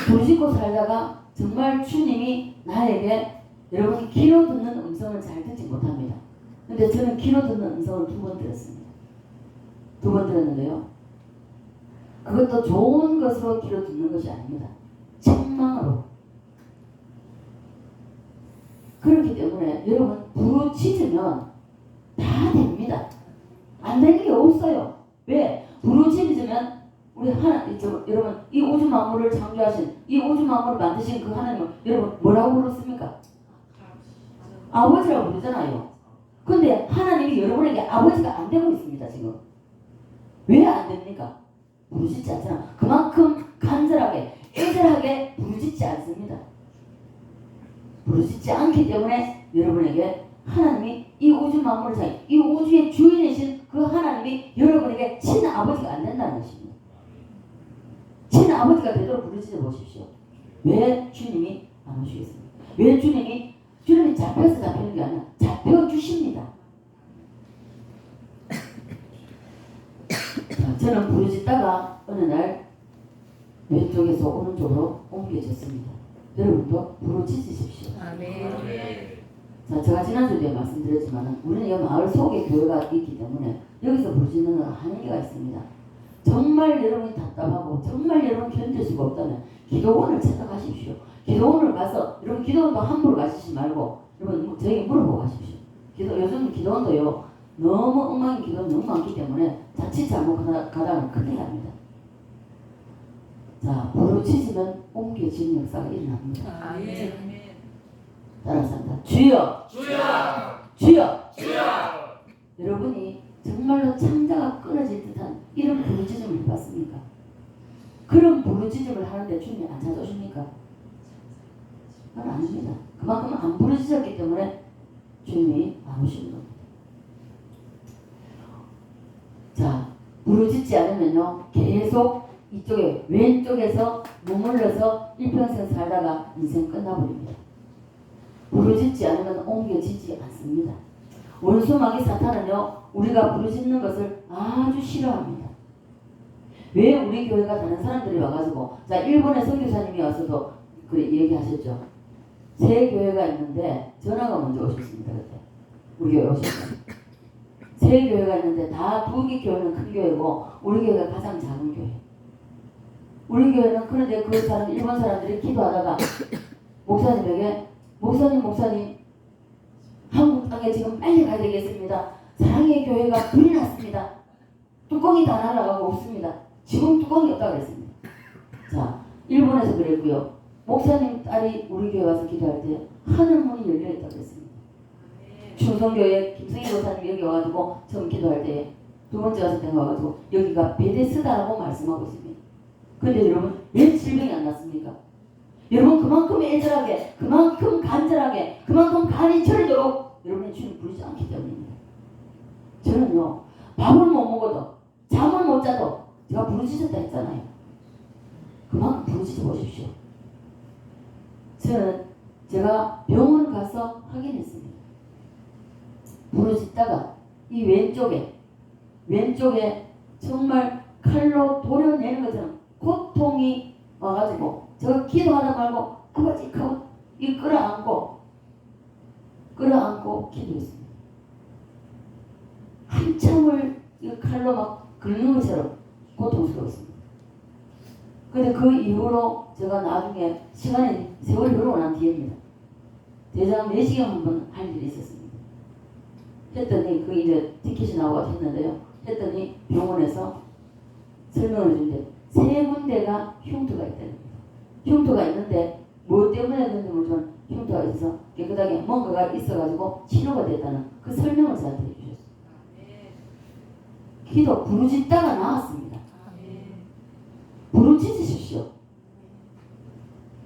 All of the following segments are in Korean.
부르짖고 살다가 정말 주님이 나에게 여러분이 귀로 듣는 음성을 잘 듣지 못합니다. 근데 저는 귀로 듣는 음성을 2번 들었습니다. 2번 들었는데요. 그것도 좋은 것으로 귀로 듣는 것이 아닙니다. 책망으로. 그렇기 때문에 여러분 부르짖으면 다 됩니다. 안 되는 게 없어요. 왜? 부르짖으면 우리 여러분 이 우주 만물을 창조하신 이 우주 만물을 만드신 그 하나님을 여러분 뭐라고 부르습니까? 아버지라고 부르잖아요. 근데 하나님이 여러분에게 아버지가 안 되고 있습니다. 지금 왜 안 됩니까? 부르짖지 않잖아. 그만큼 간절하게 애절하게 부르짖지 않습니다. 부르짖지 않기 때문에 여러분에게 하나님이 이 우주 만물을 창조, 이 우주의 주인이신 그 하나님이 여러분에게 친아버지가 안 된다는 것입니다. 친아버지가 되도록 부르짖어 보십시오. 왜 주님이 안 오시겠습니까? 왜 주님이 잡혀서 잡히는 게 아니라 잡혀주십니다. 저는 부르짖다가 어느 날 왼쪽에서 오른쪽으로 옮겨졌습니다. 여러분도 부르짖으십시오. 아멘. 자, 제가 지난주에 말씀드렸지만 우리는 이 마을 속에 교회가 있기 때문에 여기서 부르짖는 건 한계가 있습니다. 정말 여러분이 답답하고 정말 여러분 견딜 수가 없다면 기도원을 찾아가십시오. 기도원을 가서 여러분 기도원도 함부로 가시지 말고 여러분 저에게 물어보고 가십시오. 요즘 기도원도요 너무 엉망인 기도는 너무 많기 때문에 자칫 잘못 가다가 큰일 납니다. 자, 부르짖으면 옮겨지는 역사가 일어납니다. 아멘. 따라서 합니다. 주여! 주여! 주여! 주여! 여러분이 정말로 창자가 끊어질 듯한 이런 부르짖음을 해봤습니까? 그런 부르짖음을 하는데 주님이 안 찾아오십니까? 그건 아닙니다. 그만큼 안 부르짖었기 때문에 주님이 안 오시는 겁니다. 자, 부르짖지 않으면요 계속 이쪽에 왼쪽에서 머물러서 일평생 살다가 인생 끝나버립니다. 부르짖지 않으면 옮겨지지 않습니다. 원수 마귀 사탄은요 우리가 부르짖는 것을 아주 싫어합니다. 왜 우리 교회가 다른 사람들이 와가지고 자 일본의 선교사님이 와서도 그래 얘기하셨죠. 세 교회가 있는데 전화가 먼저 오셨습니다. 그때 우리 교회 오셨어요. 세 교회가 있는데 다 2개 교회는 큰 교회고 우리 교회가 가장 작은 교회. 우리 교회는 그런데 그 사람 일본 사람들이 기도하다가 목사님에게 목사님 한국 땅에 지금 빨리 가야 되겠습니다. 사랑의 교회가 불이 났습니다. 뚜껑이 다 날아가고 없습니다. 지금 뚜껑이 없다고 그랬습니다. 자, 일본에서 그랬고요. 목사님 딸이 우리 교회 와서 기도할 때 하늘 문이 열려 있다고 그랬습니다. 충성교회 김승희 목사님이 여기 와가지고 처음 기도할 때 2번째 왔을 때 와가지고 여기가 베데스다라고 말씀하고 있습니다. 근데 여러분 왜 질병이 안 났습니까? 여러분 그만큼 애절하게 그만큼 간절하게 그만큼 간이 저리도록 여러분이 주님 부르지 않기 때문입니다. 저는요 밥을 못 먹어도 잠을 못 자도 제가 부르짖었다 했잖아요. 그만큼 부르짖어 보십시오. 저는 제가 병원 가서 확인했습니다. 부르짖다가 이 왼쪽에 정말 칼로 도려내는 것처럼 고통이 와가지고 제가 기도하다 말고 아버지 하고 이 끌어안고 기도했습니다. 한참을 이 칼로 막 긁는 것처럼 고통스러웠습니다. 근데 그 이후로 제가 나중에 세월이 흐르고 난 뒤입니다. 대장 내시경 한번 할 일이 있었습니다. 했더니 그 이제 티켓이 나오고 했는데요. 했더니 병원에서 설명을 주는데 3군데가 흉터가 있다는 거예요. 흉터가 있는데 뭐 때문에 그런지 모르지만 흉터가 있어서 깨끗하게 뭔가가 있어가지고 치료가 됐다는 그 설명을 저한테 해주셨어요. 기도 부르짖다가 나왔습니다. 부르짖으십시오.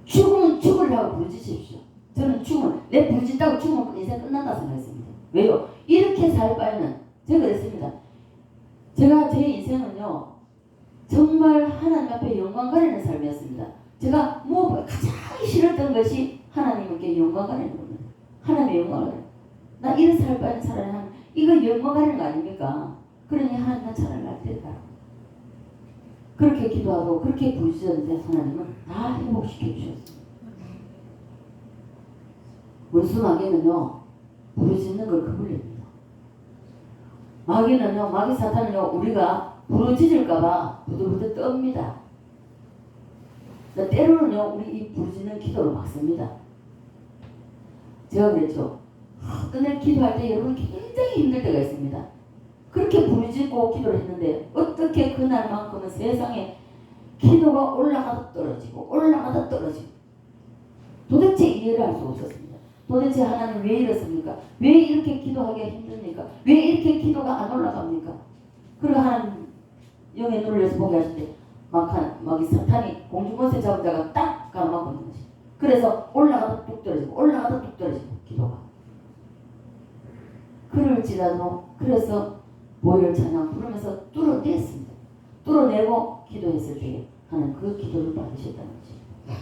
죽으면 죽으려고 부르짖으십시오. 저는 내 부르짖다고 죽으면 인생 끝난다 생각했습니다. 왜요? 이렇게 살 바에는 제가 그랬습니다. 제가 제 인생은요 정말 하나님 앞에 영광 가리는 삶이었습니다. 제가 가장 싫었던 것이 하나님께 영광 가리는 겁니다. 하나님의 영광을 가리는. 나 이런 살 바에는 차라리 이거 영광 가리는 거 아닙니까? 그러니 하나님은 차라리 날 때다. 그렇게 기도하고 그렇게 부르짖었는데 하나님은 다 회복시켜 주셨어요. 원수 마귀는요 부르짖는 걸 거부합니다. 마귀는요, 마귀 사탄은요 우리가 부르짖을까봐 부들부들 떱니다. 때로는요 우리 이 부르짖는 기도를 막습니다. 제가 그랬죠. 어떤 날 기도할 때 여러분 굉장히 힘들 때가 있습니다. 그렇게 부르짖고 기도를 했는데 어떻게 그날만큼은 세상에 기도가 올라가다 떨어지고 올라가다 떨어지고 도대체 이해를 할 수 없었습니다. 도대체 하나님 왜 이렇습니까? 왜 이렇게 기도하기가 힘듭니까? 왜 이렇게 기도가 안 올라갑니까? 그리고 하나님 영에 눌려서 보게 하실 때 막 이 사탄이 공중권세 잡은 자가 딱 가로막고 있는 것이. 그래서 올라가다 뚝 떨어지고 올라가다 뚝 떨어지고 기도가. 그럴지라도 그래서 보혈 찬양 부르면서 뚫어냈습니다. 뚫어내고 기도했을 때 하나님 그 기도를 받으셨다는 것입니다.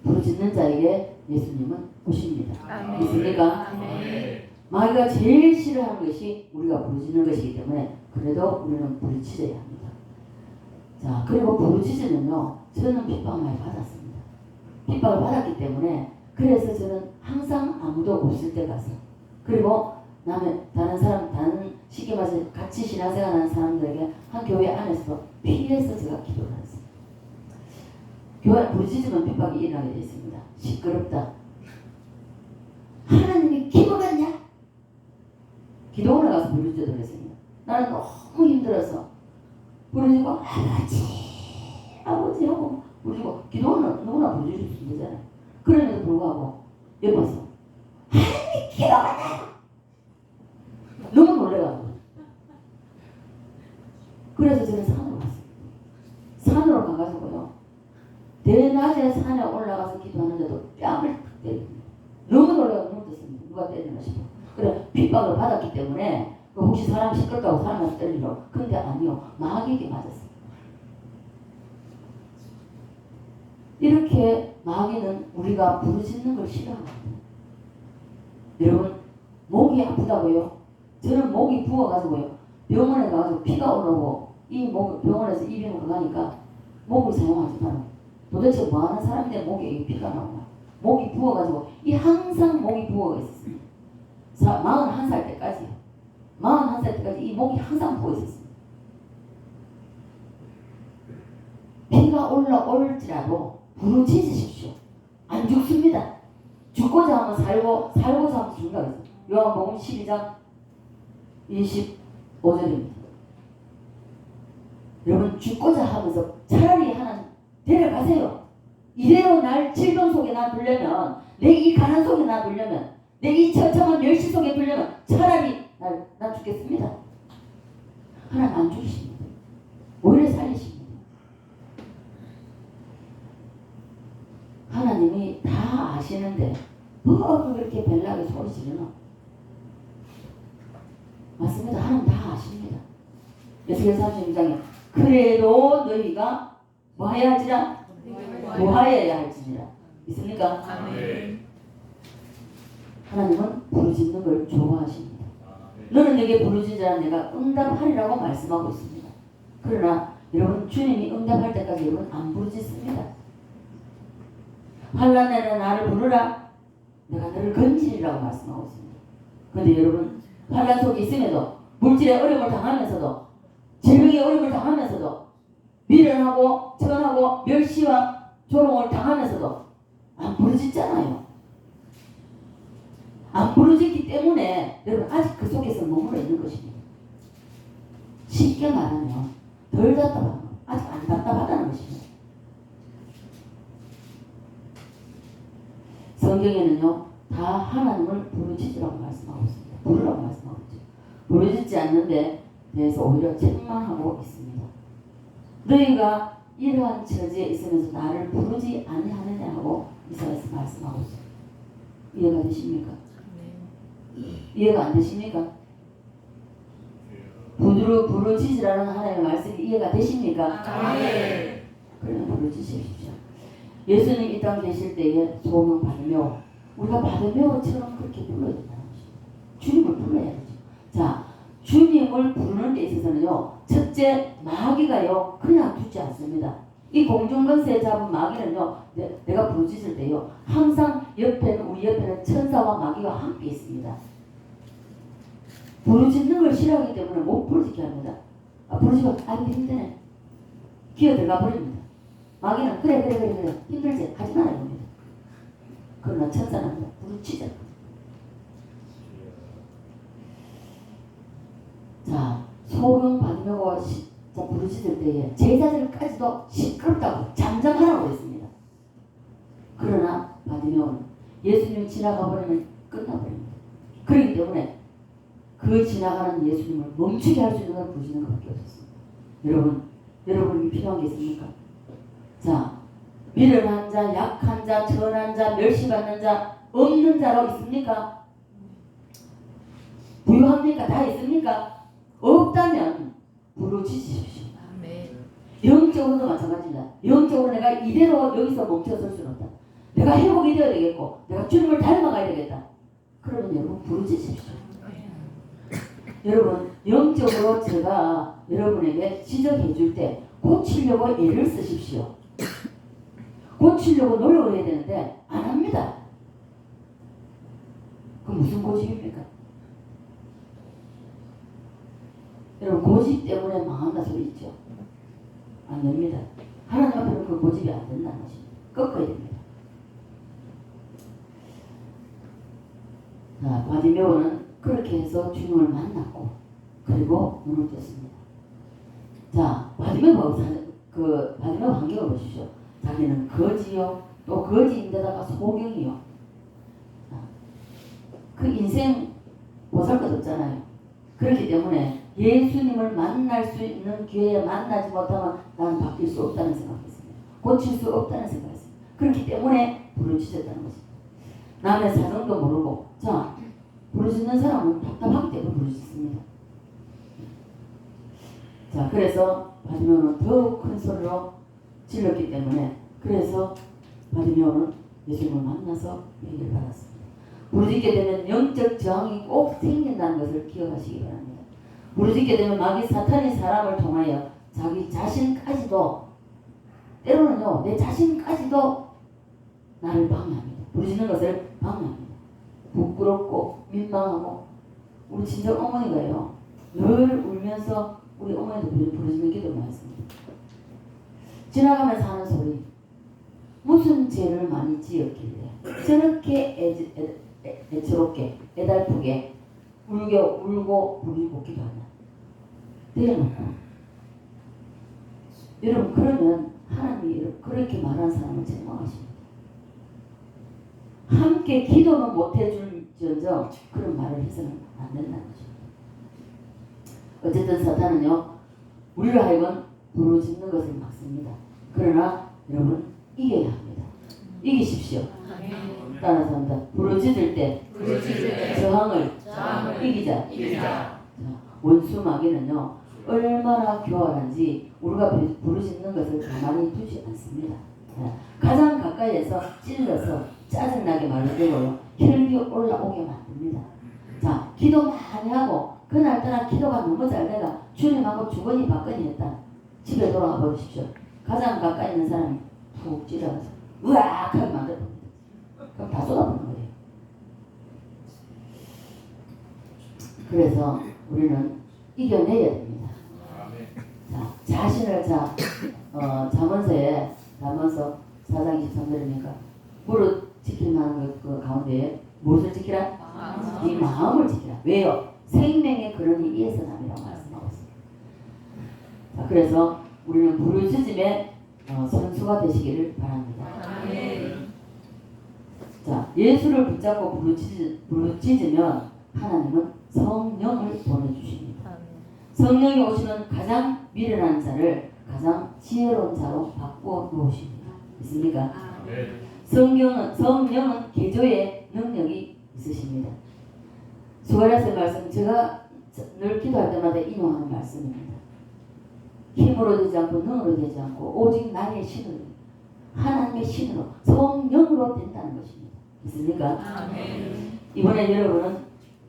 부르짖는 자에게 예수님은 오십니다. 믿습니까? 마귀가 제일 싫어하는 것이 우리가 부르짖는 것이기 때문에 그래도 우리는 부르짖어야 합니다. 자, 그리고 부르짖으면요 저는 핍박을 많이 받았습니다. 핍박을 받았기 때문에 그래서 저는 항상 아무도 없을 때 가서 그리고 다른 사람, 다른 쉽게 말해서 같이 신앙생활하는 사람들에게 한 교회 안에서도 피해서 제가 기도를 했습니다. 교회 부르짖으면 핍박이 일어나게 되어 있습니다. 시끄럽다. 하나님이 기도갔냐? 기도원에 가서 부르짖어도 했습니다. 나는 너무 힘들어서 부르짖고 아버지 하고 부르짖고 기도원은 누구나 부르짖을 수 있잖아요. 그럼에도 불구하고 옆에서 하나님이 기도갔냐? 너무 놀래가지고 그래서 저는 산으로 갔습니다. 산으로 가가지고요 대낮에 산에 올라가서 기도하는데도 뺨을 탁 때립니다. 너무 놀래가지고 눈 떴습니다. 누가 때리나 싶어. 그래 핍박을 받았기 때문에 혹시 사람 시끄럽다고 사람한테 때리려. 근데 아니요 마귀에게 맞았어요. 이렇게 마귀는 우리가 부르짖는 걸 싫어합니다. 여러분 목이 아프다고요? 저는 목이 부어가지고요 병원에 가가지고 피가 올라오고 이 목 병원에서 입원을 가니까 목을 사용하지 마라. 도대체 뭐하는 사람인데 목에 피가 나오나? 목이 부어가지고 이 항상 목이 부어가 있었습니다. 41살 때까지요. 41살 때까지 이 목이 항상 부어 있었습니다. 피가 올라올지라도 부르짖으십시오. 안 죽습니다. 죽고자 하면 살고 살고자 하면 죽는다 그랬어요. 요한복음 12장 25절입니다. 여러분 죽고자 하면서 차라리 하나님 데려가세요. 이대로 날 질병 속에 놔두려면 내 이 가난 속에 놔두려면 내 이 처참한 멸시 속에 두려면 차라리 난 죽겠습니다. 하나님 안 죽이십니다. 오히려 살리십니다. 하나님이 다 아시는데 뭐 그렇게 벨라게 소리 지르나? 맞습니다. 하나님 다 아십니다. 에스겔 32장에 그래도 너희가 뭐해야 할지라? 뭐하여야 할지니라. 있습니까? 하나님은 부르짖는 걸 좋아하십니다. 너는 내게 부르짖으라 내가 응답하리라고 말씀하고 있습니다. 그러나 여러분 주님이 응답할 때까지 여러분 안 부르짖습니다. 환난에는 나를 부르라 내가 너를 건지리라고 말씀하고 있습니다. 그런데 여러분 환난 속에 있음에도 물질의 어려움을 당하면서도 질병의 어려움을 당하면서도 미련하고 천하고 멸시와 조롱을 당하면서도 안 부르짖잖아요. 안 부르짖기 때문에 여러분 아직 그 속에서 머물러 있는 것입니다. 쉽게 말하면 덜 답답한 거 아직 안 답답하다는 것입니다. 성경에는요 다 하나님을 부르짖으라고 말씀하고 있습니다. 부르라고 말씀하고 있죠. 부르짖지 않는 데 대해서 오히려 책망하고 있습니다. 너희가 이러한 처지에 있으면서 나를 부르지 아니하느냐 하고 이사야서 말씀하고 있어요. 이해가 되십니까? 이해가 안 되십니까? 부르짖으라는 하나님의 말씀이 이해가 되십니까? 그러면 부르짖으십시오. 예수님 이 땅 계실 때에 소명 바르메오 우리가 바르메오처럼 그렇게 불러야 된다는 것입니다. 주님을 불러야 되죠. 자, 주님을 부르는 데 있어서는요, 첫째 마귀가요 그냥 두지 않습니다. 이 공중권세 잡은 마귀는요, 내가 부르짖을 때요 항상 우리 옆에는 천사와 마귀가 함께 있습니다. 부르짖는 걸 싫어하기 때문에 못 부르짖게 합니다. 부르짖으면 힘드네, 기어 들어가 버립니다. 마귀는 그래 힘들지 하지 말아야 합니다. 그러나 천사는 부르짖어. 자, 소경 바디메오가 부르짖을 때에 제자들까지도 시끄럽다고 잠잠하라고 했습니다. 그러나 바디메오는 예수님이 지나가 버리면 끝나버립니다. 그렇기 때문에 그 지나가는 예수님을 멈추게 할 수 있는 걸 부르짖는 것밖에 없었습니다. 여러분이 필요한 게 있습니까? 자, 미련한 자, 약한 자, 천한 자, 멸시받는 자, 없는 자로 있습니까? 부유합니까? 다 있습니까? 없다면 부르짖으십시오. 영적으로도 마찬가지입니다. 영적으로 내가 이대로 여기서 멈춰설 수는 없다. 내가 회복이 되어야 되겠고 내가 주님을 닮아가야 되겠다. 그러면 여러분 부르짖으십시오. 여러분 영적으로 제가 여러분에게 지적해 줄 때 고치려고 애를 쓰십시오. 고치려고 노력을 해야 되는데 안 합니다. 그럼 무슨 고집입니까? 여러분 고집 때문에 망한다 소리 있죠? 안 됩니다. 하나님 앞에는 그 고집이 안 된다는 것입니다. 꺾어야 됩니다. 자, 바디메오는 그렇게 해서 주님을 만났고 그리고 눈을 떴습니다. 자, 바디메오 환경을 보십시오. 자기는 거지요, 또 거지인데다가 소경이요. 그 인생 보살것없잖아요. 그렇기 때문에 예수님을 만날 수 있는 기회에 만나지 못하면 나는 바뀔 수 없다는 생각했습니다. 고칠 수 없다는 생각했습니다. 그렇기 때문에 부르짖었다는 것입니다. 남의 사정도 모르고, 자, 부르짖는 사람은 답답하기 때문에 부르짖습니다. 자, 그래서 바디메오는 더욱 큰 소리로 질렀기 때문에, 그래서 바디메오는 예수님을 만나서 회개를 받았습니다. 부르짖게 되면 영적 저항이 꼭 생긴다는 것을 기억하시기 바랍니다. 부르짖게 되면 마귀 사탄이 사람을 통하여 자기 자신까지도, 때로는요 내 자신까지도 나를 방해합니다. 부르짖는 것을 방해합니다. 부끄럽고 민망하고, 우리 친정 어머니가요 늘 울면서 우리 어머니도 부르짖는 기도 많이 했습니다. 지나가면서 하는 소리, 무슨 죄를 많이 지었길래 저렇게 애처롭게 애달프게 울고 부르짖고 기도하냐. 대놓고. 여러분, 그러면 하나님이 그렇게 말하는 사람을 책망하십니다. 함께 기도는 못해줄지언정 그런 말을 해서는 안 된다는 거죠. 어쨌든 사탄은요 우리를 하여금 부르짖는 것을 막습니다. 그러나 여러분 이겨야 합니다. 이기십시오. 따라서 합니다. 부르짖을 때 저항을 이기자. 자, 원수 마귀는요 얼마나 교활한지 우리가 부르짖는 것을 가만히 두지 않습니다. 가장 가까이에서 찔러서 짜증나게 말을 되고요 혈기 올라오게 만듭니다. 자, 기도 많이 하고 그날따라 기도가 너무 잘 되가 주님하고 주거니 받거니 했다. 집에 돌아가 보십시오. 가장 가까이 있는 사람이 푹 찔러서 으악하게 만들어봅니다. 그럼 다 쏟아붓는 거예요. 그래서 우리는 이겨내야 됩니다. 자, 자신을 잠언서 4장 23절이니까 무릇 지킬 만한 그 가운데에 무엇을 지키라? 네 마음을 지키라. 왜요? 생명의 근원이 이에서 남이라고 말씀하고 있습니다. 자, 그래서 우리는 부르짖음의 선수가 되시기를 바랍니다. 자, 예수를 붙잡고 부르짖으면 하나님은 성령을 보내주십니다. 성령이 오시면 가장 미련한 자를 가장 지혜로운 자로 바꾸어 놓으십니다. 있습니까? 성령은 개조의 능력이 있으십니다. 수가랴서의 말씀, 제가 늘 기도할 때마다 인용하는 말씀입니다. 힘으로 되지 않고 능으로 되지 않고 오직 나의 신으로, 하나님의 신으로 성령으로 된다는 것입니다. 있습니까? 이번에 여러분은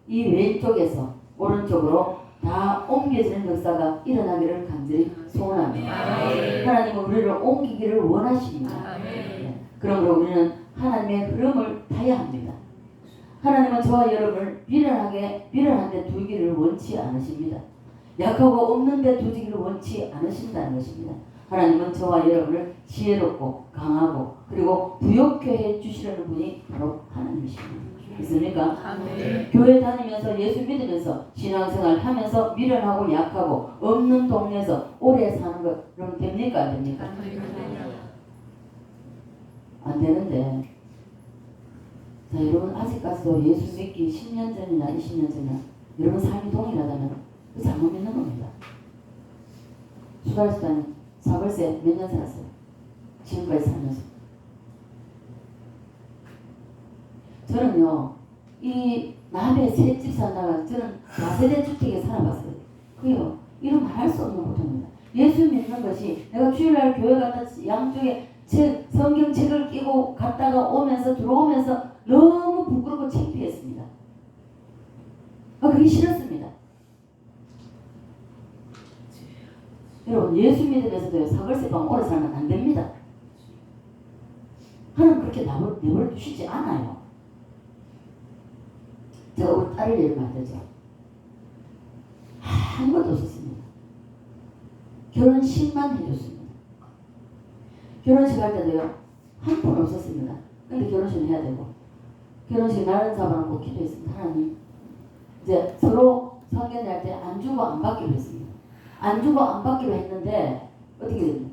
이 왼쪽에서 오른쪽으로 다 옮겨지는 역사가 일어나기를 간절히 소원합니다. 하나님은 우리를 옮기기를 원하십니다. 네. 그러므로 우리는 하나님의 흐름을 타야 합니다. 하나님은 저와 여러분을 미련한데 두기를 원치 않으십니다. 약하고 없는데 두기를 원치 않으신다는 것입니다. 하나님은 저와 여러분을 지혜롭고 강하고 그리고 부욕케 해주시려는 분이 바로 하나님이십니다. 있습니까? 교회 다니면서 예수 믿으면서 신앙생활 하면서 미련하고 약하고 없는 동네에서 오래 사는 것 그럼 됩니까? 안 됩니까? 안 되는데 자 여러분 아직까지도 예수 믿기 10년 전이나 20년 전이나 여러분 삶이 동일하다면 그 잘못 믿는 겁니다. 수달수단 사벌세 몇 년 살았어요? 지금까지 살면서 저는요 이 남의 새 집 산다가 저는 다세대 주택에 살아봤어요. 그요 이런 말할 수 없는 고통입니다. 예수 믿는 것이 내가 주일날 교회 갔다 양쪽에 성경책을 끼고 갔다가 오면서 들어오면서 너무 부끄럽고 창피했습니다. 그게 싫었습니다. 여러분 예수 믿으면서도 사벌세방 오래 살면 안 됩니다. 하나님 그렇게 내버려 두시지 않아요. 제가 우리 딸을 예를 만들죠. 아무것도 없었습니다. 결혼식만 해줬습니다. 결혼식 할 때도요 한 푼 없었습니다. 근데 결혼식을 해야 되고 결혼식 날은 잡아놓고 기도했습니다. 하나님 이제 서로 성견할 때 안 주고 안 받기로 했습니다. 안 주고 안 받기로 했는데 어떻게 됐냐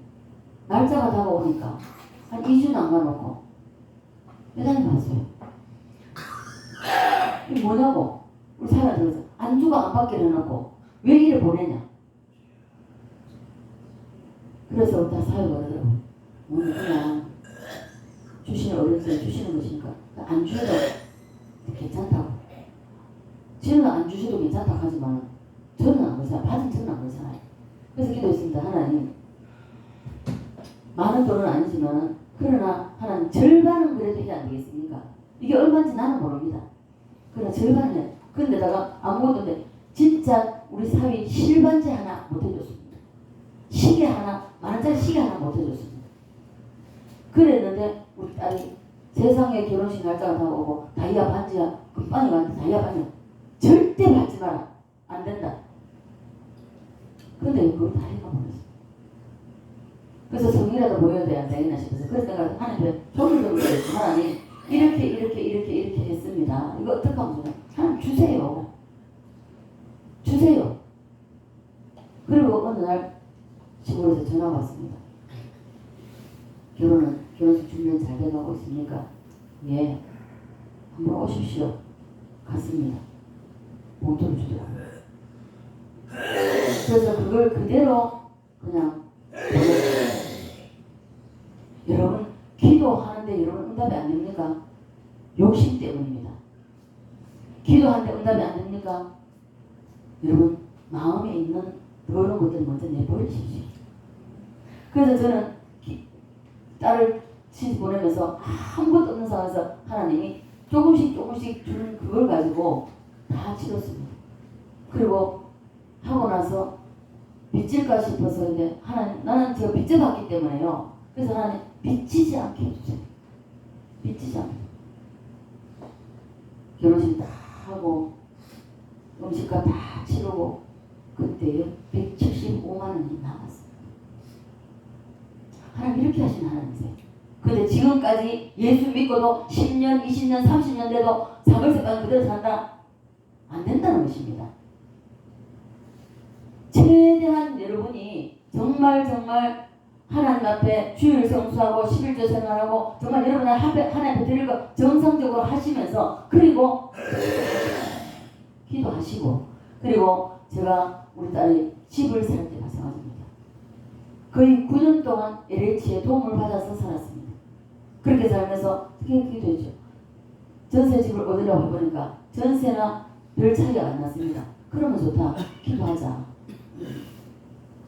날짜가 다가오니까 한 2주 남겨놓고 매달려 봤어요. 이게 뭐냐고 우리 사회가 들어서 안 주고 안 받기로 해놓고 왜 이래 보내냐. 그래서 다 사회가 그러더라고요. 오늘 그냥 주시는 어른들 주시는 것이니까 안 주셔도 괜찮다고. 지는 안 주셔도 괜찮다고 하지만 저는 안 그렇잖아요. 받은 저는 안 그렇잖아요. 그래서 기도했습니다. 하나님 많은 돈은 아니지만 그러나 하나님 절반은 그래도 해야 안 되겠습니까? 이게 얼마인지 나는 모릅니다. 그러나 절반은 해. 그런데다가 아무것도 없는데 진짜 우리 사위 실반지 하나 못 해줬습니다. 시계 하나 만원짜리 시계 하나 못 해줬습니다. 그랬는데 우리 딸이 세상에 결혼식 날짜가 다가오고 다이아 반지야 금방이 왔는데 다이아 반지야 절대 받지 마라 안 된다. 그런데 그걸 다 해가버렸어. 그래서 성이라도 보여야 돼 안 되겠나 싶어서 그래서 내가 하나님께 조금적으로 그랬어. 하나님 이렇게 했습니다. 이거 어떻게 하면 되나? 하나님 주세요. 그리고 어느 날 시골에서 전화가 왔습니다. 결혼식 준비는 잘 돼가고 있습니까? 예. 한번 오십시오. 갔습니다. 봉투를 주더라고요. 그래서 그걸 그대로 그냥 여러분 기도하는데 여러분 응답이 안 됩니까? 욕심 때문입니다. 기도하는데 응답이 안 됩니까? 여러분 마음에 있는 더러운 것들을 먼저 내버리십시오. 그래서 저는 딸을 시집 보내면서 아무것도 없는 상황에서 하나님이 조금씩 주는 그걸 가지고 다 치렀습니다. 그리고 하고 나서 빚질까 싶어서 이제 하나님 나는 제가 빚을 받기 때문에요. 그래서 하나님 빚지지 않게 해주세요. 빚지지 않게. 결혼식 다 하고 음식값 다 치르고 그때 175만 원이 남았어요. 하나님 이렇게 하신 하나님이세요. 근데 지금까지 예수 믿고도 10년, 20년, 30년 돼도 사벌세방 그대로 산다? 안 된다는 것입니다. 최대한 여러분이 정말 하나님 앞에 주일 성수하고 11조 생활하고 정말 여러분 하나님 앞에 드릴 거 정상적으로 하시면서 그리고 기도하시고 그리고 제가 우리 딸이 집을 살 때 마찬가지입니다. 거의 9년 동안 LH의 도움을 받아서 살았습니다. 그렇게 살면서 어떻게 기도했죠. 전세집을 얻으려고 해보니까 전세나 별 차이가 안 났습니다. 그러면 좋다. 기도하자.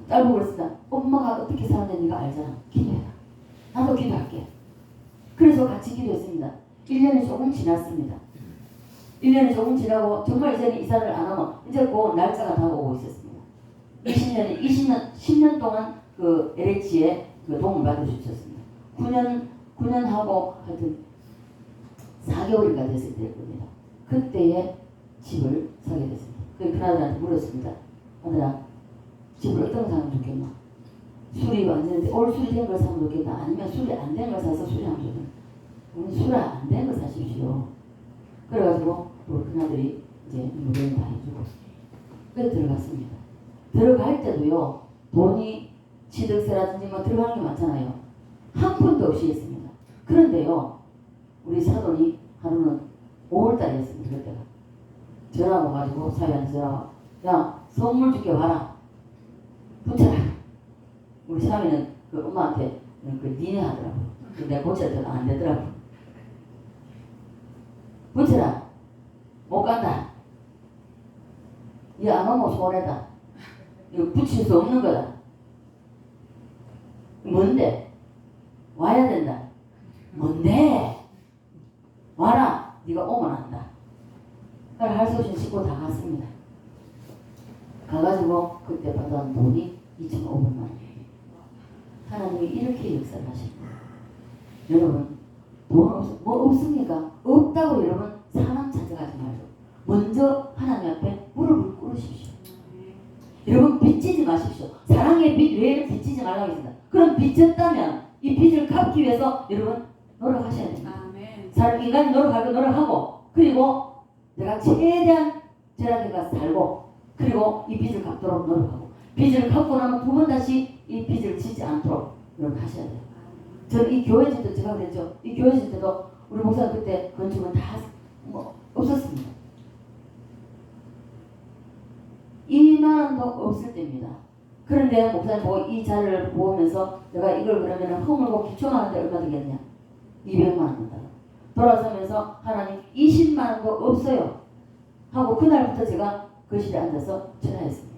딸 보고 그랬습니다. 엄마가 어떻게 사는지 네가 알잖아. 기도해라. 나도 기도할게. 그래서 같이 기도했습니다. 1년이 조금 지났습니다. 1년이 조금 지나고 정말 이제는 이사를 안 하면 이제 그 날짜가 다가오고 있었습니다. 10년 동안 그 LH에 그 도움을 받을 수 있었습니다. 9년 하고 하여튼 4개월인가 됐을 때입니다. 그때에 집을 사게 됐습니다. 그 아들한테 물었습니다. 아들아, 집을 어떤 거 사면 좋겠나? 술이 완전히 올 술이 된 걸 사면 좋겠나? 아니면 술이 안 된 걸 사서 술이 안 좋겠나? 우리 술이 안 된 거 사십시오. 그래가지고 우리 큰아들이 이제 무료를 다 해주고 그래 들어갔습니다. 들어갈 때도요, 돈이 취득세라든지 뭐 들어가는 게 많잖아요. 한 푼도 없이 했습니다. 그런데요, 우리 사돈이 하루는 5월달에 했습니다. 그때가 전화 와가지고 사위한테 전화 와, 야 선물 줄게 와라, 붙여라. 우리 사위는 그 엄마한테 그 니네 하더라고. 내가 고쳤더니 안 되더라고. 붙여라. 못 간다. 이거 안 오면 손해다. 이거 붙일 수 없는 거다. 뭔데? 와야 된다. 뭔데? 와라. 네가 오면 안다. 할 수 없이 싣고 다 갔습니다. 가가지고 그때 받아온 돈이 2,500만 원이에요. 하나님이 이렇게 역사를 하십니다. 여러분, 돈 뭐 없습니까? 없다고 여러분 사람 찾아가지 말고 먼저 하나님 앞에 무릎을 꿇으십시오. 여러분 빚지지 마십시오. 사랑의 빚 외에는 빚지지 말라고 했습니다. 그럼 빚졌다면 이 빚을 갚기 위해서 여러분 노력하셔야 됩니다. 인간이 노력하고 그리고 내가 최대한 절약해 가서 살고 그리고 이 빚을 갚도록 노력하고 빚을 갚고 나면 두 번 다시 이 빚을 지지 않도록 여러분 하셔야 돼요. 저는 이 교회 질 때 제가 그랬죠. 이 교회 질 때도 우리 목사 그때 건축은 다 없었습니다. 2만 원도 없을 때입니다. 그런데 목사님 보고 이 자료를 보면서 내가 이걸 그러면 허물고 기초만 하는데 얼마 되겠냐? 200만 원 된다. 돌아서면서 하나님 20만 원도 없어요 하고 그날부터 제가 거실에 앉아서 철야했습니다.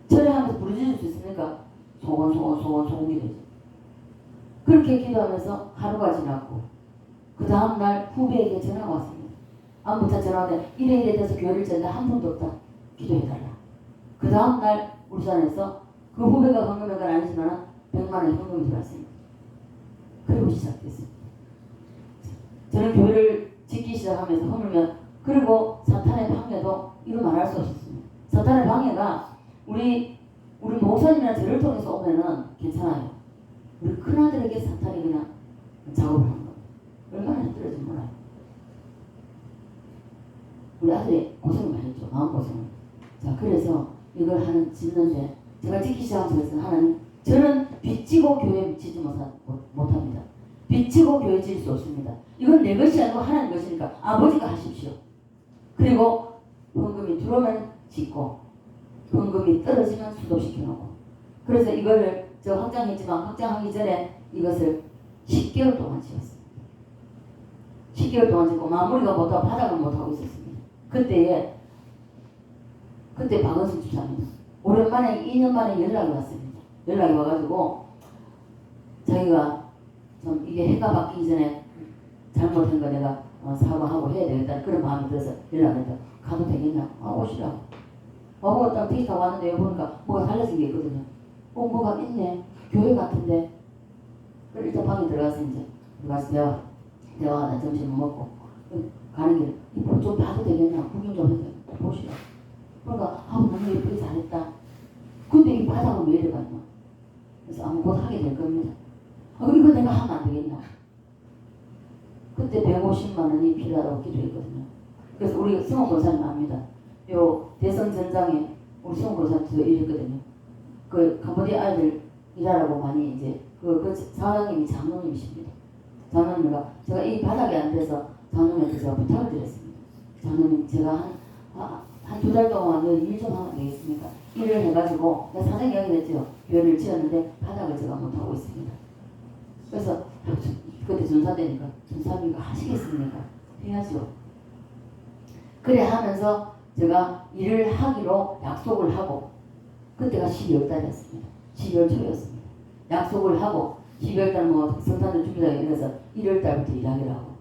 철야하면서 부르짖을 수 있습니까? 소원 기도죠. 그렇게 기도하면서 하루가 지났고 그 다음날 후배에게 전화가 왔습니다. 안부차 전화가 이래 돼서 교회를 쳤는데 한 푼도 없다. 기도해달라. 그 다음날 울산에서 그 후배가 헌금한 아니지만 100만 원 헌금이 들어왔습니다. 그리고 시작됐습니다. 저는 교회를 짓기 시작하면서 허물면 그리고 사탄의 방해도 이루 말할 수 없었습니다. 사탄의 방해가 우리 목사님이나 저를 통해서 오면은 괜찮아요. 우리 큰아들에게 사탄이 그냥 작업을 하는 겁니다. 얼마나 힘들어지 몰라요. 우리 아들이 고생을 많이 했죠. 마음고생을. 자, 그래서 이걸 짓는데 제가 짓기 시작하면서 하나님, 저는 빚지고 교회 짓지 못합니다. 빚지고 교회 지을 수 없습니다. 이건 내 것이 아니고 하나님 것이니까 아버지가 하십시오. 그리고 헌금이 들어오면 짓고 헌금이 떨어지면 수도시켜놓고 그래서 이거를 저 확장했지만 확장하기 전에 이것을 10개월 동안 지었습니다. 10개월 동안 짓고 마무리가 못하고 바닥을 못하고 있었습니다. 그때 박은순 집사님 오랜만에 2년 만에 연락이 왔습니다. 연락이 와가지고 자기가 좀 이게 해가 바뀌기 전에 잘못한 거 내가 사과하고 해야 되겠다 그런 마음이 들어서 연락했다. 가도 되겠냐? 오시라고. 와보고 딱 데이터 왔는데 보니까 뭐가 달라진 게 있거든요. 뭐가 있네. 교회 같은데. 그래 일단 방에 들어가서 이제 들어가서 대화하다 점심 먹고 가는 길에 이거 좀 봐도 되겠냐? 구경 좀 해서 보시라고. 그러니까 너무 예쁘게 잘했다. 근데 이 바닥은 왜 이래 갔나? 그래서 곧 하게 될 겁니다. 이거 내가 하면 안 되겠나? 그때 150만 원이 필요하다고 기도했거든요. 그래서 우리 승원 권사님 압니다. 요 대선 전장에 우리 승원 권사님도 이랬거든요. 그 캄보디아 아이들 일하라고 많이 이제 그 사장님이 장로님이십니다. 장로님과 제가 이 바닥에 안 돼서 장로님한테 제가 부탁을 드렸습니다. 장로님 제가 한 2달 동안 일 좀 하면 되겠습니까? 일을 해가지고 내가 사장 이야기를 했죠. 교회를 지었는데 바닥을 제가 못하고 있습니다. 그래서 그때 전사 때니까 전사님과 하시겠습니까? 해야죠. 그래 하면서 제가 일을 하기로 약속을 하고 그때가 12월 달이었습니다. 12월 초였습니다. 약속을 하고 12월 달 성탄절 준비다 이래서 1월 달부터 일하기로 하고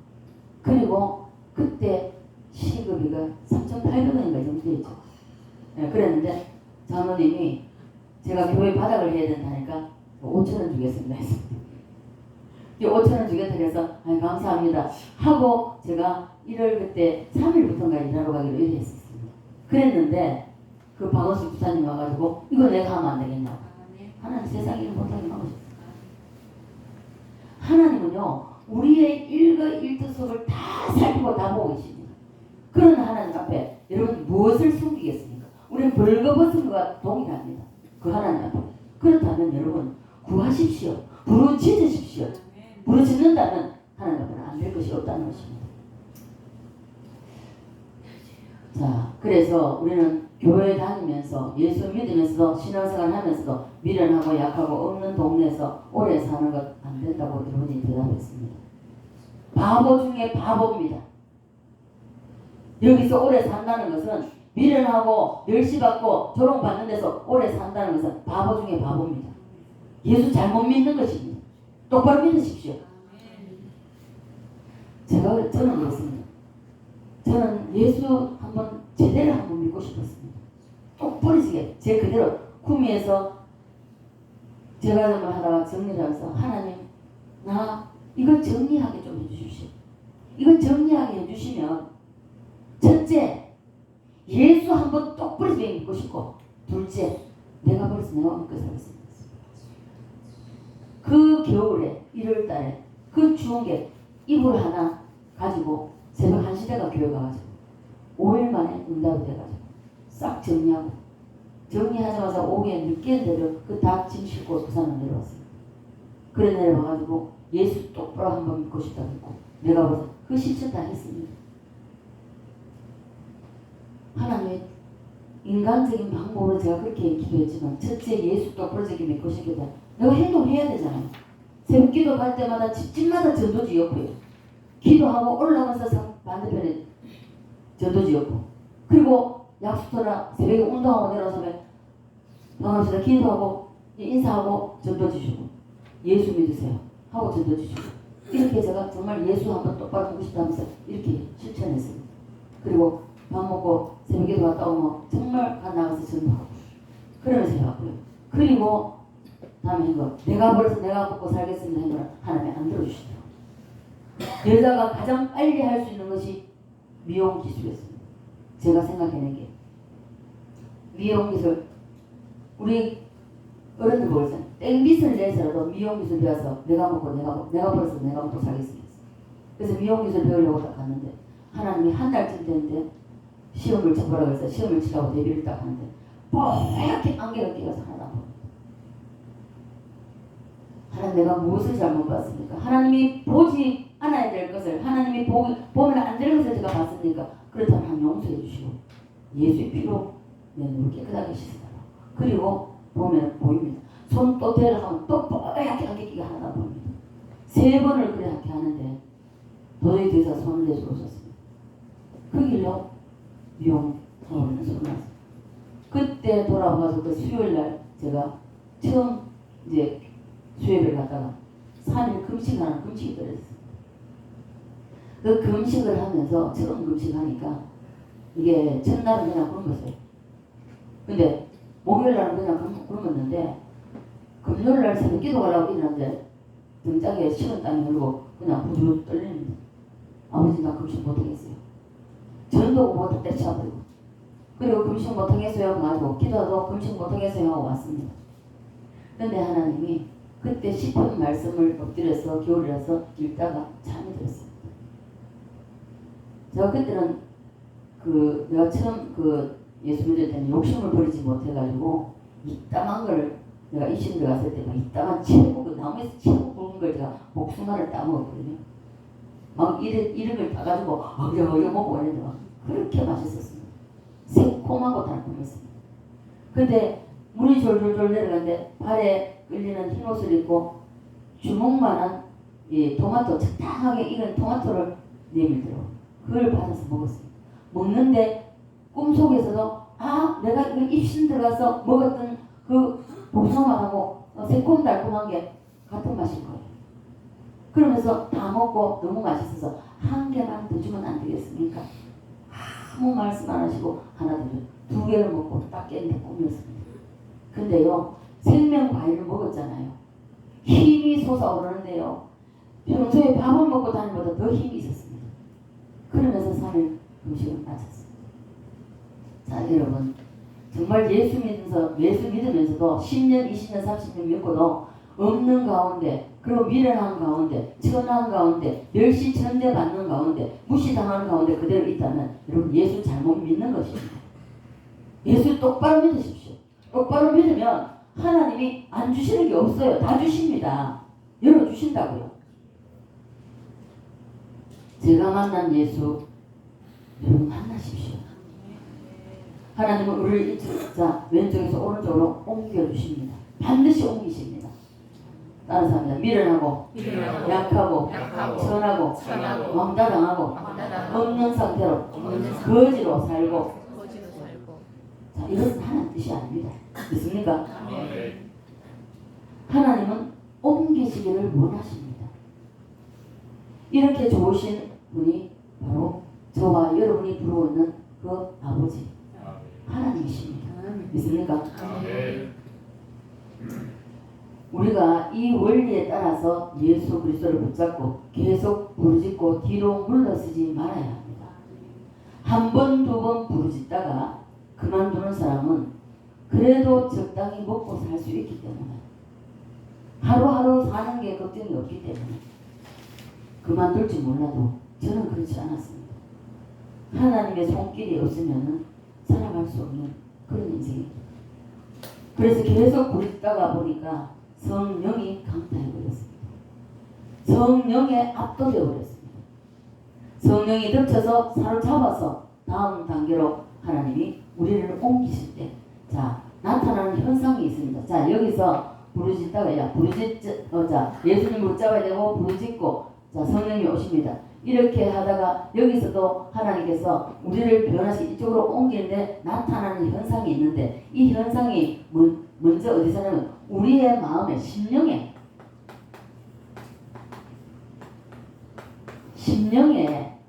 그리고 그때 시급이가 3,800원인가 정도 되죠. 예, 그랬는데 장로님이 제가 교회 바닥을 해야 된다니까 5,000원 주겠습니다 했습니다. 5,000원 주겠다 해서 감사합니다 하고 제가 1월 그때 3일부터인가 일하러 가기로 일했었습니다. 그랬는데 그 박원순 부사님 와가지고 이거 내가 하면 안 되겠냐고. 하나님 세상 일 못하게 막으셨어요. 하나님은요 우리의 일거일투족을 다 살피고 다 보고 계십니다. 그런 하나님 앞에 여러분 무엇을 숨기겠습니까? 우리는 벌거벗은 것과 동일합니다. 그 하나님 앞에. 그렇다면 여러분 구하십시오. 부르짖으십시오. 부르짖는다면 하나님 앞에는 안 될 것이 없다는 것입니다. 자, 그래서 우리는 교회 다니면서 예수 믿으면서도 신앙생활 하면서도 미련하고 약하고 없는 동네에서 오래 사는 것 안 된다고 여러분이 대답했습니다. 바보 중에 바보입니다. 여기서 오래 산다는 것은 미련하고 멸시받고 조롱받는 데서 오래 산다는 것은 바보 중에 바보입니다. 예수 잘못 믿는 것입니다. 똑바로 믿으십시오. 저는 그렇습니다. 저는 예수 한번 제대로 한번 믿고 싶었습니다. 똑부러지게 제 그대로 구미에서 제가 좀 하다가 정리를 하면서 하나님 나 이걸 정리하게 좀 해주십시오. 이걸 정리하게 해주시면 첫째 예수 한번 똑부러지게 믿고 싶고 둘째 내가 벌써 내가 먹고 살겠습니다. 그 겨울에 1월달에 그 추운 게 이불 하나 가지고 새벽 1시 대가 교회 가가지고 5일 만에 응답이 돼가지고 싹 정리하고 정리하자마자 오후에 늦게 내려 그 다 짐 싣고 부산으로 내려왔어요. 그래 내려와가지고 예수 똑바로 한번 믿고 싶다고 했고 내가 벌써 그 실천 다 했습니다. 하나님의 인간적인 방법으로 제가 그렇게 기도했지만 첫째 예수 똑부러지게 믿고 싶겠다. 내가 행동해야 되잖아요. 새벽 기도 갈 때마다 집집마다 전도지였고요. 기도하고 올라가서 반대편에 전도지였고 그리고 약수터나 새벽에 운동하고 내려서면 반갑습니다 기도하고 인사하고 전도지주고 예수 믿으세요 하고 전도지주고 이렇게 제가 정말 예수 한번 똑바로 보고 싶다면서 이렇게 실천했습니다. 그리고 밥 먹고 새벽기도 갔다 오면 정말 가 나가서 전도하고 그러면서 해왔고요. 그리고 다음에 이거 내가 벌어서 내가 먹고 살겠습니다 하는 걸 하나님이 안 들어주시더라고요. 여자가 가장 빨리 할 수 있는 것이 미용 기술이었습니다. 제가 생각해낸 게 미용 기술 우리 어른들 보고서 땡빚을 내서라도 미용 기술 배워서 내가 벌어서 내가 먹고 살겠습니다. 그래서 미용 기술 배우려고 딱 갔는데 하나님이 한 달쯤 됐는데 시험을 쳐보라고 해서 시험을 치라고 데뷔를 딱 하는데 뽀얗게 안개가 끼어서 하나도 안 보입니다. 하나님 내가 무엇을 잘못 봤습니까? 하나님이 보지 않아야 될 것을 하나님이 보면 안 될 것을 제가 봤으니까 그렇다면 하나님 용서해 주시고 예수의 피로 내 눈을 깨끗하게 씻어달라고. 그리고 보면 보입니다. 손 또 대라 하면 또 뽀얗게 안개끼가 하나도 보입니다. 3번을 그렇게 하는데 도저히 더 이상 손을 내줄 수 없었습니다. 그 길로 미용하는 손을 놨습니다. 그때 돌아와서 그 수요일날 제가 처음 이제 수요일을 갔다가 3일 금식하는 금식이 떨어졌어요. 그 금식을 하면서 처음 금식하니까 이게 첫날은 그냥 굶었어요. 근데 목요일날은 그냥 굶었는데 금요일날 새벽 기도 가려고 일어났는데 등짝에 식은 땀이 흘고 그냥 부들부들 떨리는 아버지 나 금식 못하겠어요. 전도 못할 때 치워버리고 그리고 금식 못하겠어요 가지고 기도도 금식 못하겠어요 하고 왔습니다. 근데 하나님이 그때 시편 말씀을 엎드려서 겨울이라서 읽다가 잠이 들었어요. 제가 그때는 내가 처음 예수 믿을 때는 욕심을 버리지 못해가지고 이따만 걸 내가 이신들 갔을 때 막 이따만 나무에서 최고 굵은 걸 제가 복숭아를 따먹었거든요. 막 이런 걸 따가지고 어려 먹고 이랬는데 막 그렇게 맛있었습니다. 새콤하고 달콤했습니다. 근데 물이 졸졸졸 내려가는데 발에 끌리는 흰 옷을 입고 주먹만한 토마토 적당하게 익은 토마토를 내밀더라고요. 그걸 받아서 먹었습니다. 먹는데 꿈속에서도 내가 이거 입신 들어가서 먹었던 그 복숭아하고 새콤달콤한 게 같은 맛인 거예요. 그러면서 다 먹고 너무 맛있어서 한 개만 더 주면 안 되겠습니까? 아무 말씀 안 하시고 하나 더 줘. 두 개를 먹고 딱 깼는데 꿈이었습니다. 근데요, 생명 과일을 먹었잖아요. 힘이 솟아오르는데요. 평소에 밥을 먹고 다니는 것보다 더 힘이 있었습니다. 그러면서 3일 금식을 마쳤습니다. 자, 여러분, 정말 예수 믿으면서도 10년, 20년, 30년 믿고도 없는 가운데, 그리고 미련한 가운데, 천한 가운데, 멸시천대 받는 가운데, 무시당하는 가운데 그대로 있다면 여러분 예수 잘못 믿는 것입니다. 예수 똑바로 믿으십시오. 똑바로 믿으면 하나님이 안 주시는 게 없어요. 다 주십니다. 열어주신다고요. 제가 만난 예수 여러분 만나십시오. 하나님은 우리를 자 왼쪽에서 오른쪽으로 옮겨주십니다. 반드시 옮기십니다. 다른 사람입니다. 미련하고 약하고 천하고 왕따당하고 없는 상태로 거지로 살고 자, 이것은 하나님 뜻이 아닙니다. 믿습니까? 하나님은 옮기시기를 원하십니다. 이렇게 좋으신 분이 바로 저와 여러분이 부르는 그 아버지 하나님이십니다. 믿습니까? 우리가 이 원리에 따라서 예수 그리스도를 붙잡고 계속 부르짖고 뒤로 물러서지 말아야 합니다. 한 번, 두 번 부르짖다가 그만두는 사람은 그래도 적당히 먹고 살 수 있기 때문에 하루하루 사는 게 걱정이 없기 때문에 그만둘지 몰라도 저는 그렇지 않았습니다. 하나님의 손길이 없으면 살아갈 수 없는 그런 인생입니다. 그래서 계속 부르짖다가 보니까 성령이 강타해버렸습니다. 성령에 압도되어버렸습니다. 성령이 덮쳐서 사로잡아서 다음 단계로 하나님이 우리를 옮기실 때, 자, 나타나는 현상이 있습니다. 자, 여기서 부르짖다가, 자, 예수님 붙잡아야 되고, 부르짖고, 자, 성령이 오십니다. 이렇게 하다가 여기서도 하나님께서 우리를 변화시 이쪽으로 옮기는데 나타나는 현상이 있는데, 이 현상이 먼저 어디서냐면 우리의 마음에 심령에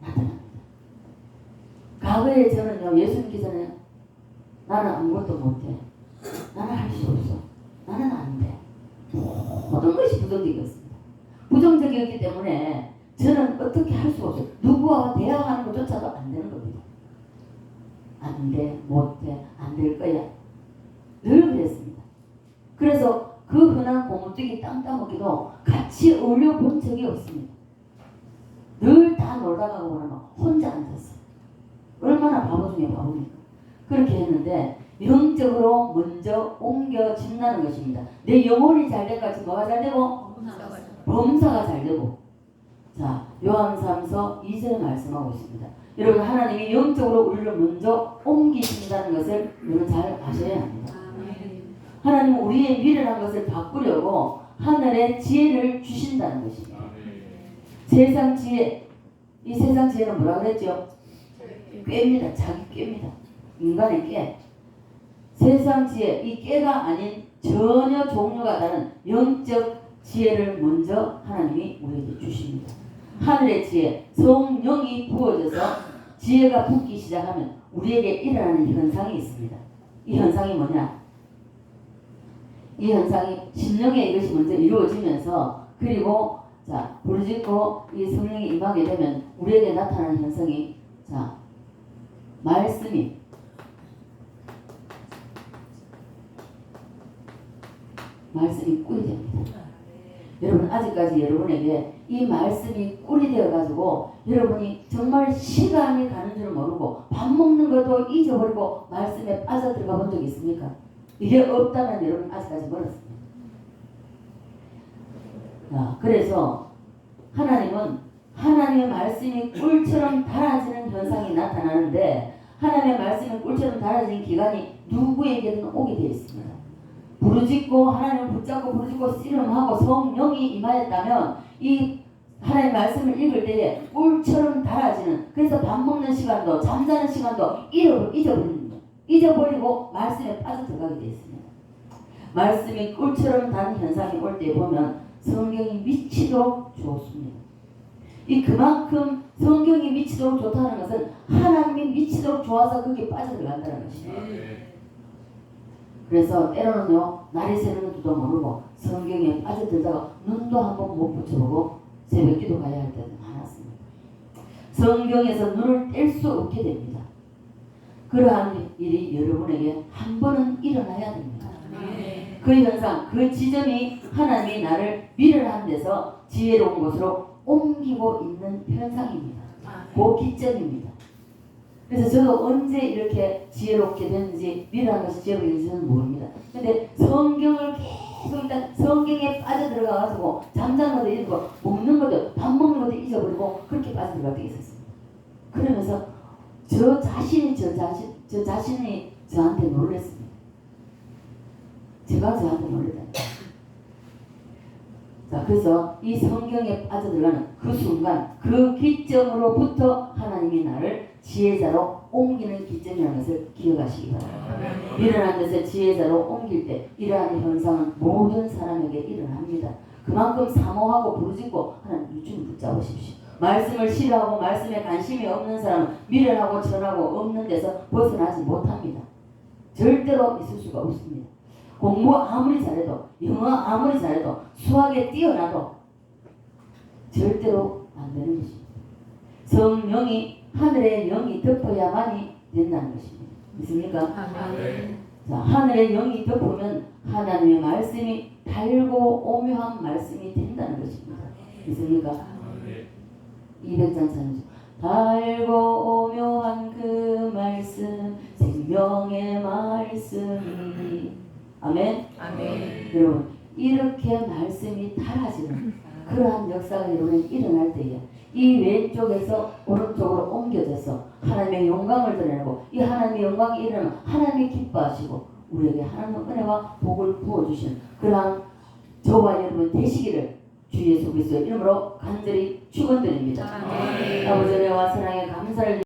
나타납니다. 과거에 저는요, 예수님께서는 나는 아무것도 못해, 나는 할 수 없어, 나는 안 돼, 모든 것이 부정적이었습니다. 부정적이었기 때문에 저는 어떻게 할 수가 없어요. 누구와 대화하는 것조차도 안 되는 겁니다. 안 돼, 못해, 안 될 거야, 늘 그랬습니다. 그래서 그 흔한 고무뜨기 땅 따먹기도 같이 어울려 본 적이 없습니다. 늘 다 놀다가 보면 혼자 앉았어요. 얼마나 바보 중에 바보입니까? 그렇게 했는데 영적으로 먼저 옮겨진다는 것입니다. 내 영혼이 잘 될 같이 뭐가 잘 되고? 범사가 잘 되고. 자, 요한 3서 2절에 말씀하고 있습니다. 여러분, 하나님이 영적으로 우리를 먼저 옮기신다는 것을 여러분 잘 아셔야 합니다. 하나님은 우리의 미련한 것을 바꾸려고 하늘의 지혜를 주신다는 것입니다. 세상 지혜, 이 세상 지혜는 뭐라고 그랬죠? 꾀입니다. 자기 꾀입니다. 인간의 꾀. 세상 지혜, 이 꾀가 아닌 전혀 종류가 다른 영적 지혜를 먼저 하나님이 우리에게 주십니다. 하늘의 지혜, 성령이 부어져서 지혜가 붓기 시작하면 우리에게 일어나는 현상이 있습니다. 이 현상이 뭐냐? 이 현상이 심령에 이것이 먼저 이루어지면서 그리고 자, 부르짖고 이 성령이 임하게 되면 우리에게 나타나는 현상이 자, 말씀이 꿀이 됩니다. 여러분, 아직까지 여러분에게 이 말씀이 꿀이 되어가지고 여러분이 정말 시간이 가는 줄 모르고 밥 먹는 것도 잊어버리고 말씀에 빠져들어가 본 적이 있습니까? 이게 없다면 여러분 아직까지 멀었습니다. 자, 그래서 하나님은 하나님의 말씀이 꿀처럼 달아지는 현상이 나타나는데 하나님의 말씀이 꿀처럼 달아지는 기간이 누구에게든 오게 되어 있습니다. 부르짖고 하나님을 붙잡고 부르짖고 씨름하고 성령이 임하였다면 이 하나님의 말씀을 읽을 때에 꿀처럼 달아지는, 그래서 밥 먹는 시간도 잠자는 시간도 잊어버리고 말씀에 빠져들어가게 되어 있습니다. 말씀이 꿀처럼 단 현상이 올 때 보면 성경이 미치도록 좋습니다. 이 그만큼 성경이 미치도록 좋다는 것은 하나님이 미치도록 좋아서 거기에 빠져들어간다는 것입니다. 그래서 때로는요, 날이 새는 줄도 모르고 성경에 빠져들다가 눈도 한번 못 붙여보고 새벽 기도 가야 할 때도 많았습니다. 성경에서 눈을 뗄 수 없게 됩니다. 그러한 일이 여러분에게 한 번은 일어나야 됩니다. 그 현상, 그 지점이 하나님이 나를 미련한 데서 지혜로운 곳으로 옮기고 있는 현상입니다. 그 기점입니다. 그래서 저도 언제 이렇게 지혜롭게 됐는지, 미련한 것이 지혜롭게 됐는지는 모릅니다. 근데 성경을 계속 일단 성경에 빠져들어가가지고 잠자는 것도 잊고 먹는 것도 밥 먹는 것도 잊어버리고 그렇게 빠져들어갈 때 있었습니다. 그러면서 저 자신이 저한테 놀랐습니다. 제가 저한테 놀랐다. 자, 그래서 이 성경에 빠져들어가는 그 순간, 그 기점으로부터 하나님이 나를 지혜자로 옮기는 기점이라는 것을 기억하시기 바랍니다. 미련한 데서 지혜자로 옮길 때 이러한 현상은 모든 사람에게 일어납니다. 그만큼 사모하고 부르짖고 하나님 유준히 붙잡으십시오. 말씀을 싫어하고 말씀에 관심이 없는 사람은 미련하고 천하고 없는 데서 벗어나지 못합니다. 절대로 있을 수가 없습니다. 공부 아무리 잘해도, 영어 아무리 잘해도, 수학에 뛰어나도 절대로 안 되는 것입니다. 성령이, 하늘의 영이 덮어야만이 된다는 것입니다. 믿습니까? 자, 하늘의 영이 덮으면 하나님의 말씀이 달고 오묘한 말씀이 된다는 것입니다. 믿습니까? 200장 찬송. 달고 오묘한 그 말씀, 생명의 말씀이. 아멘? 아멘. 여러분, 이렇게 말씀이 달아지는 그러한 역사가 여러분에 일어날 때에 이 왼쪽에서 오른쪽으로 옮겨져서 하나님의 영광을 드러내고, 이 하나님의 영광이 일어나면 하나님이 기뻐하시고 우리에게 하나님의 은혜와 복을 부어주시는 그러한 저와 여러분 되시기를 주 예수 그리스도의 이름으로 간절히 축원드립니다. 아멘. 아버지 은혜와 사랑에 감사를